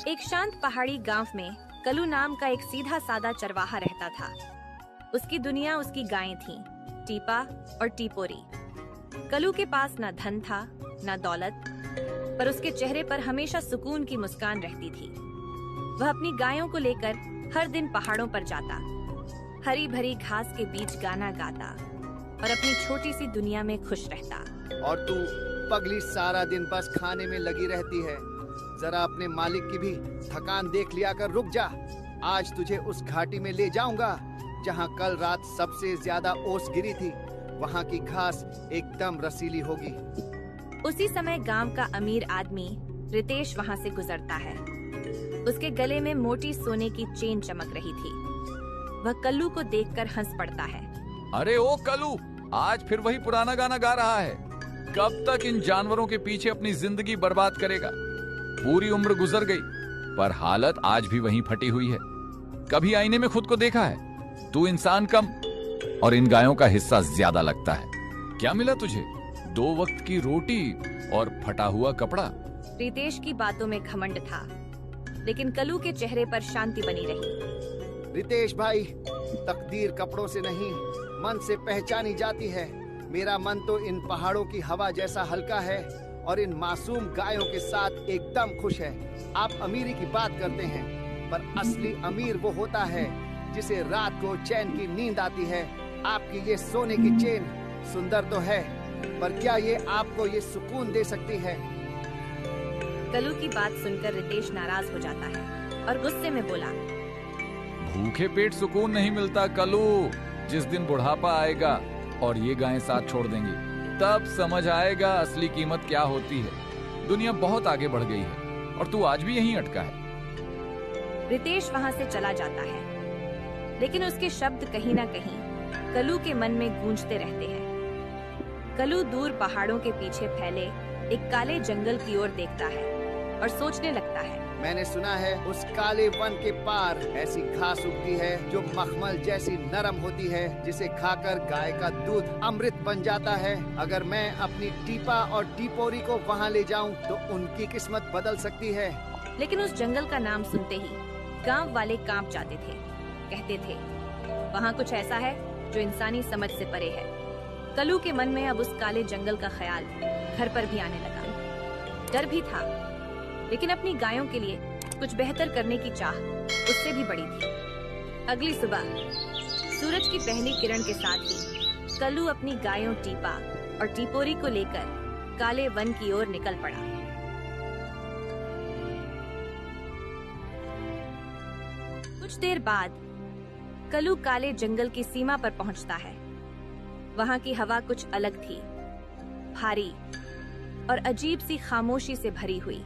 एक शांत पहाड़ी गांव में कलू नाम का एक सीधा सादा चरवाहा रहता था। उसकी दुनिया उसकी गायें थीं, टीपा और टीपोरी। कलू के पास न धन था न दौलत, पर उसके चेहरे पर हमेशा सुकून की मुस्कान रहती थी। वह अपनी गायों को लेकर हर दिन पहाड़ों पर जाता, हरी भरी घास के बीच गाना गाता और अपनी छोटी सी दुनिया में खुश रहता। और तू पगली सारा दिन बस खाने में लगी रहती है। जरा अपने मालिक की भी थकान देख लिया कर। रुक जा, आज तुझे उस घाटी में ले जाऊंगा जहां कल रात सबसे ज्यादा ओस गिरी थी। वहां की घास एकदम रसीली होगी। उसी समय गांव का अमीर आदमी रितेश वहां से गुजरता है। उसके गले में मोटी सोने की चेन चमक रही थी। वह कल्लू को देखकर हंस पड़ता है। अरे ओ कल्लू, आज फिर वही पुराना गाना गा रहा है। कब तक इन जानवरों के पीछे अपनी जिंदगी बर्बाद करेगा? पूरी उम्र गुजर गई, पर हालत आज भी वहीं फटी हुई है। कभी आईने में खुद को देखा है? तू इंसान कम और इन गायों का हिस्सा ज्यादा लगता है। क्या मिला तुझे? 2 वक्त की रोटी और फटा हुआ कपड़ा। रितेश की बातों में घमंड था, लेकिन कल्लू के चेहरे पर शांति बनी रही। रितेश भाई, तकदीर कपड़ों से नहीं मन से पहचानी जाती है। मेरा मन तो इन पहाड़ों की हवा जैसा हल्का है और इन मासूम गायों के साथ एकदम खुश है। आप अमीरी की बात करते हैं, पर असली अमीर वो होता है जिसे रात को चैन की नींद आती है। आपकी ये सोने की चेन सुंदर तो है, पर क्या ये आपको ये सुकून दे सकती है? कल्लू की बात सुनकर रितेश नाराज हो जाता है और गुस्से में बोला, भूखे पेट सुकून नहीं मिलता कल्लू। जिस दिन बुढ़ापा आएगा और ये गायें साथ छोड़ देंगी, तब समझ आएगा असली कीमत क्या होती है। दुनिया बहुत आगे बढ़ गई है और तू आज भी यहीं अटका है। रितेश वहां से चला जाता है, लेकिन उसके शब्द कहीं ना कहीं कल्लू के मन में गूंजते रहते हैं। कल्लू दूर पहाड़ों के पीछे फैले एक काले जंगल की ओर देखता है और सोचने लगता है, मैंने सुना है उस काले वन के पार ऐसी घास उगती है जो मखमल जैसी नरम होती है, जिसे खाकर गाय का दूध अमृत बन जाता है। अगर मैं अपनी टीपा और टीपोरी को वहाँ ले जाऊं तो उनकी किस्मत बदल सकती है। लेकिन उस जंगल का नाम सुनते ही गांव वाले कांप जाते थे। कहते थे, वहाँ कुछ ऐसा है जो इंसानी समझ से परे है। कल्लू के मन में अब उस काले जंगल का ख्याल घर पर भी आने लगा। डर भी था, लेकिन अपनी गायों के लिए कुछ बेहतर करने की चाह उससे भी बड़ी थी। अगली सुबह सूरज की पहली किरण के साथ ही कल्लू अपनी गायों टीपा और टीपोरी को लेकर काले वन की ओर निकल पड़ा। कुछ देर बाद कल्लू काले जंगल की सीमा पर पहुंचता है। वहां की हवा कुछ अलग थी, भारी और अजीब सी खामोशी से भरी हुई।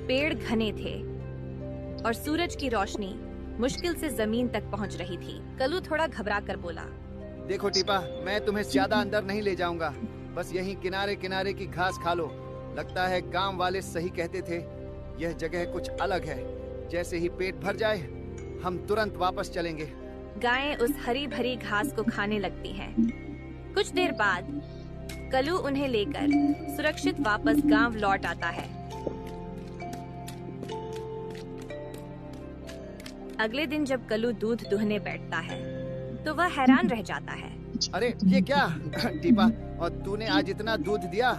पेड़ घने थे और सूरज की रोशनी मुश्किल से जमीन तक पहुंच रही थी। कल्लू थोड़ा घबरा कर बोला, देखो टीपा, मैं तुम्हें ज्यादा अंदर नहीं ले जाऊंगा। बस यहीं किनारे किनारे की घास खा लो। लगता है गांव वाले सही कहते थे, यह जगह कुछ अलग है। जैसे ही पेट भर जाए हम तुरंत वापस चलेंगे। गायें उस हरी भरी घास को खाने लगती हैं। कुछ देर बाद कल्लू उन्हें लेकर सुरक्षित वापस गांव लौट आता है। अगले दिन जब कल्लू दूध दुहने बैठता है तो वह हैरान रह जाता है। अरे ये क्या टीपा, और तूने आज इतना दूध दिया?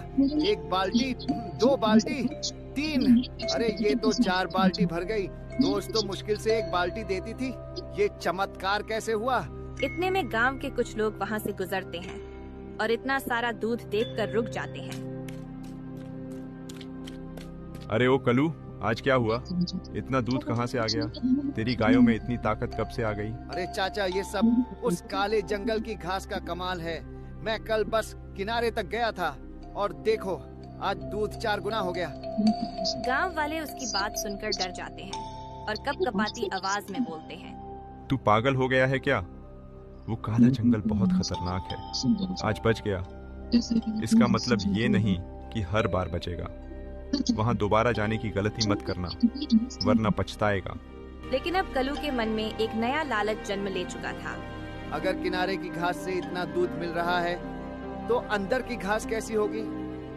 1 बाल्टी, 2 बाल्टी, 3, अरे ये तो 4 बाल्टी भर गई। रोज तो मुश्किल से 1 बाल्टी देती थी, ये चमत्कार कैसे हुआ? इतने में गांव के कुछ लोग वहां से गुजरते हैं और इतना सारा दूध देखकर रुक जाते हैं। अरे ओ कल्लू, आज क्या हुआ? इतना दूध कहाँ से आ गया? तेरी गायों में इतनी ताकत कब से आ गई? अरे चाचा, ये सब उस काले जंगल की घास का कमाल है। मैं कल बस किनारे तक गया था और देखो आज दूध 4 गुना हो गया। गांव वाले उसकी बात सुनकर डर जाते हैं और कपकपाती आवाज में बोलते हैं, तू पागल हो गया है क्या? वो काला जंगल बहुत खतरनाक है। आज बच गया, इसका मतलब ये नहीं कि हर बार बचेगा। वहाँ दोबारा जाने की गलती मत करना, वरना पछताएगा। लेकिन अब कल्लू के मन में एक नया लालच जन्म ले चुका था। अगर किनारे की घास से इतना दूध मिल रहा है तो अंदर की घास कैसी होगी?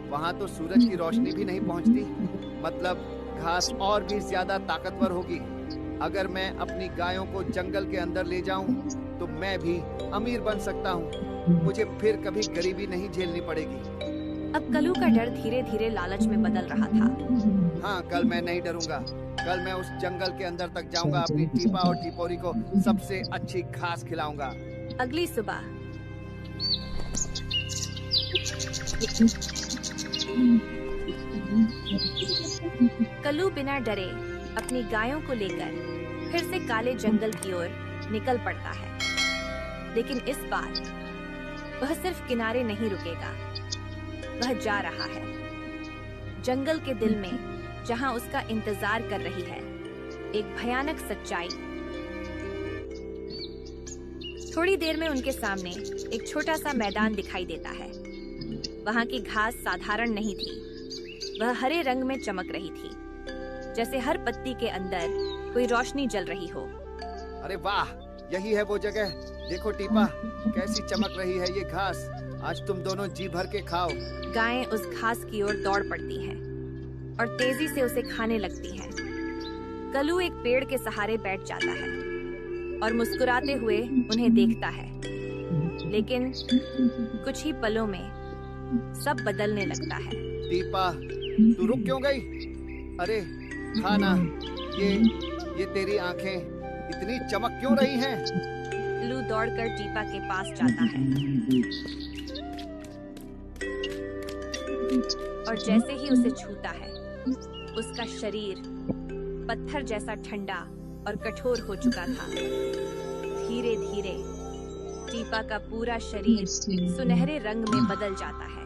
वहाँ तो सूरज की रोशनी भी नहीं पहुँचती। मतलब घास और भी ज्यादा ताकतवर होगी। अगर मैं अपनी गायों को जंगल के अंदर ले जाऊं तो मैं भी अमीर बन सकता हूं। मुझे फिर कभी गरीबी नहीं झेलनी पड़ेगी। अब कलू का डर धीरे धीरे लालच में बदल रहा था। हाँ, कल मैं नहीं डरूंगा। कल मैं उस जंगल के अंदर तक जाऊंगा, अपनी टीपा और टिपोरी को सबसे अच्छी घास खिलाऊंगा। अगली सुबह कलू बिना डरे अपनी गायों को लेकर फिर से काले जंगल की ओर निकल पड़ता है। लेकिन इस बार वह सिर्फ किनारे नहीं रुकेगा, वह जा रहा है जंगल के दिल में, जहां उसका इंतजार कर रही है एक भयानक सच्चाई। थोड़ी देर में उनके सामने एक छोटा सा मैदान दिखाई देता है। वहां की घास साधारण नहीं थी, वह हरे रंग में चमक रही थी, जैसे हर पत्ती के अंदर कोई रोशनी जल रही हो। अरे वाह, यही है वो जगह। देखो टीपा, कैसी चमक रही है ये घास। आज तुम दोनों जी भर के खाओ। गायें उस घास की ओर दौड़ पड़ती हैं और तेजी से उसे खाने लगती हैं। कलू एक पेड़ के सहारे बैठ जाता है और मुस्कुराते हुए उन्हें देखता है। लेकिन कुछ ही पलों में सब बदलने लगता है। टीपा, तू रुक क्यों गई? अरे खाना, ये तेरी आंखें इतनी चमक क्यों रही हैं? कलू दौड़कर टीपा के पास जाता है और जैसे ही उसे छूता है, उसका शरीर पत्थर जैसा ठंडा और कठोर हो चुका था। धीरे धीरे टीपा का पूरा शरीर सुनहरे रंग में बदल जाता है।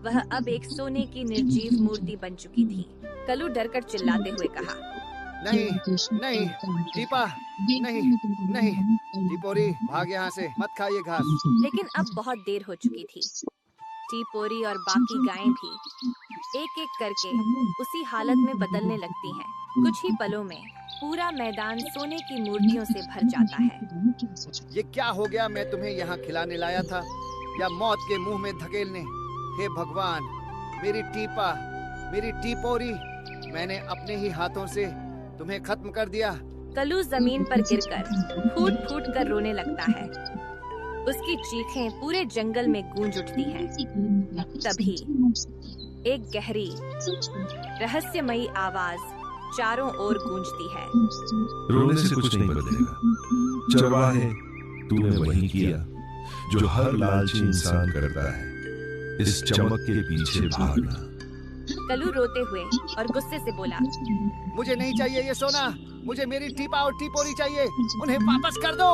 वह अब एक सोने की निर्जीव मूर्ति बन चुकी थी। कलू डरकर चिल्लाते हुए कहा, नहीं नहीं टीपा, नहीं नहीं टिपोरी, भाग यहाँ से, मत खा ये घास। लेकिन अब बहुत देर हो चुकी थी। टिपोरी और बाकी गायें भी एक एक करके उसी हालत में बदलने लगती हैं। कुछ ही पलों में पूरा मैदान सोने की मूर्तियों से भर जाता है। ये क्या हो गया? मैं तुम्हें यहाँ खिलाने लाया था या मौत के मुंह में धकेलने? हे भगवान, मेरी टीपा, मेरी टिपोरी, मैंने अपने ही हाथों से तुम्हें खत्म कर दिया। कलू जमीन पर गिरकर फूट फूट कर रोने लगता है। उसकी चीखें पूरे जंगल में गूंज उठती हैं। तभी एक गहरी रहस्यमयी आवाज चारों ओर गूंजती है। रोने से कुछ नहीं बदलेगा। चरवाहे, तूने वही किया जो हर लालची इंसान करता है, इस चमक के पीछे भागना। कलू रोते हुए और गुस्से से बोला, मुझे नहीं चाहिए ये सोना, मुझे मेरी टीपा और टिपोरी चाहिए। उन्हें वापस कर दो।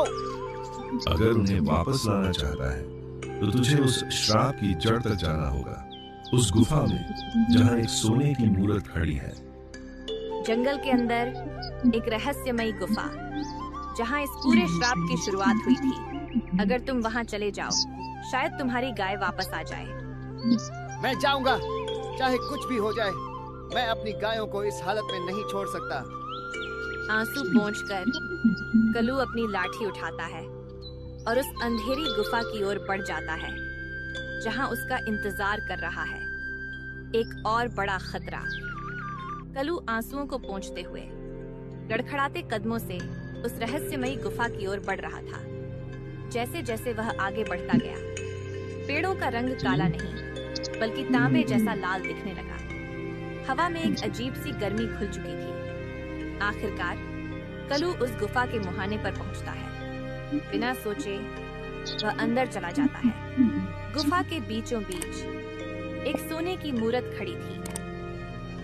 अगर उन्हें वापस लाना चाहता है तो तुझे उस श्राप की जड़ तक जाना होगा, उस गुफा में जहाँ एक सोने की मूर्त खड़ी है। जंगल के अंदर एक रहस्यमयी गुफा, जहाँ इस पूरे श्राप की शुरुआत हुई थी। अगर तुम वहाँ चले जाओ, शायद तुम्हारी गाय वापस आ जाए। मैं जाऊंगा, चाहे कुछ भी हो जाए। मैं अपनी गायों को इस हालत में नहीं छोड़ सकता। आंसू पोंछकर कलू अपनी लाठी उठाता है और उस अंधेरी गुफा की ओर बढ़ जाता है, जहां उसका इंतजार कर रहा है एक और बड़ा खतरा। कलू आंसुओं को पोंछते हुए लड़खड़ाते कदमों से उस रहस्यमयी गुफा की ओर बढ़ रहा था। जैसे जैसे वह आगे बढ़ता गया, पेड़ों का रंग काला नहीं बल्कि तांबे जैसा लाल दिखने लगा। हवा में एक अजीब सी गर्मी घुल चुकी थी। आखिरकार कलू उस गुफा के मुहाने पर पहुंचता है। बिना सोचे वह अंदर चला जाता है। गुफा के बीचों बीच एक सोने की मूर्त खड़ी थी।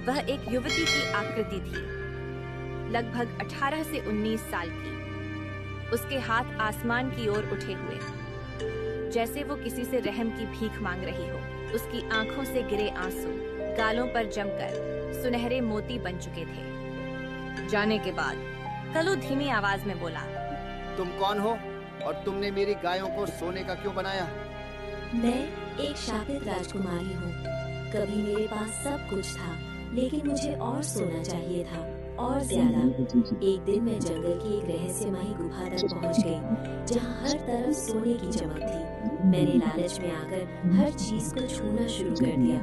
वह एक युवती की आकृति थी, लगभग 18 से 19 साल की। उसके हाथ आसमान की ओर उठे हुए, जैसे वो किसी से रहम की भीख मांग रही हो। उसकी आंखों से गिरे आंसू गालों पर जमकर सुनहरे मोती बन चुके थे। जाने के बाद कलू धीमी आवाज में बोला, तुम कौन हो और तुमने मेरी गायों को सोने का क्यों बनाया? मैं एक शापित राजकुमारी हूँ। कभी मेरे पास सब कुछ था, लेकिन मुझे और सोना चाहिए था, और ज्यादा। एक दिन मैं जंगल की एक रहस्यमयी गुफा तक पहुँच गई, जहाँ हर तरफ सोने की चमक थी। मैंने लालच में आकर हर चीज को छूना शुरू कर दिया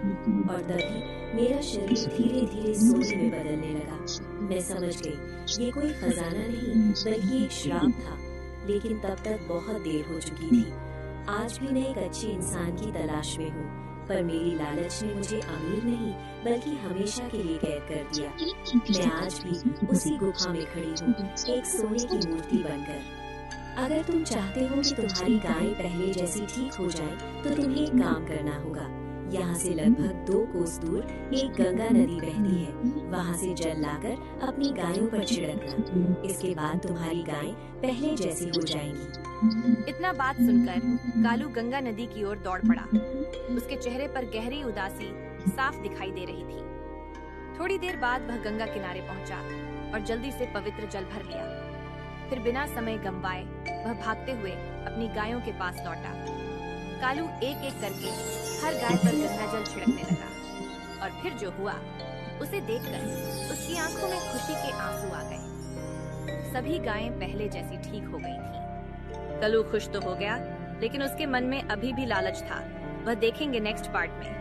और तभी मेरा शरीर धीरे धीरे सोने में बदलने लगा। मैं समझ गई ये कोई खजाना नहीं बल्कि एक श्राप था, लेकिन तब तक बहुत देर हो चुकी थी। आज भी मैं एक अच्छे इंसान की तलाश में हूँ, पर मेरी लालच ने मुझे अमीर नहीं बल्कि हमेशा के लिए कैद कर दिया। मैं आज भी उसी गुफा में खड़ी हूँ, एक सोने की मूर्ति बनकर। अगर तुम चाहते हो कि तुम्हारी गायें पहले जैसी ठीक हो जाएं, तो तुम्हें एक काम करना होगा। यहाँ से लगभग 2 कोस दूर एक गंगा नदी बहती है, वहाँ से जल लाकर अपनी गायों पर छिड़कना। इसके बाद तुम्हारी गायें पहले जैसी हो जाएंगी। इतना बात सुनकर कालू गंगा नदी की ओर दौड़ पड़ा। उसके चेहरे पर गहरी उदासी साफ दिखाई दे रही थी। थोड़ी देर बाद वह गंगा किनारे पहुंचा और जल्दी से पवित्र जल भर लिया। फिर बिना समय गंवाए वह भागते हुए अपनी गायों के पास लौटा। कालू एक एक करके हर गाय पर गंगा जल छिड़कने लगा और फिर जो हुआ उसे देखकर उसकी आंखों में खुशी के आंसू आ गए। सभी गायें पहले जैसी ठीक हो गई थी। कालू खुश तो हो गया, लेकिन उसके मन में अभी भी लालच था। वह देखेंगे नेक्स्ट पार्ट में।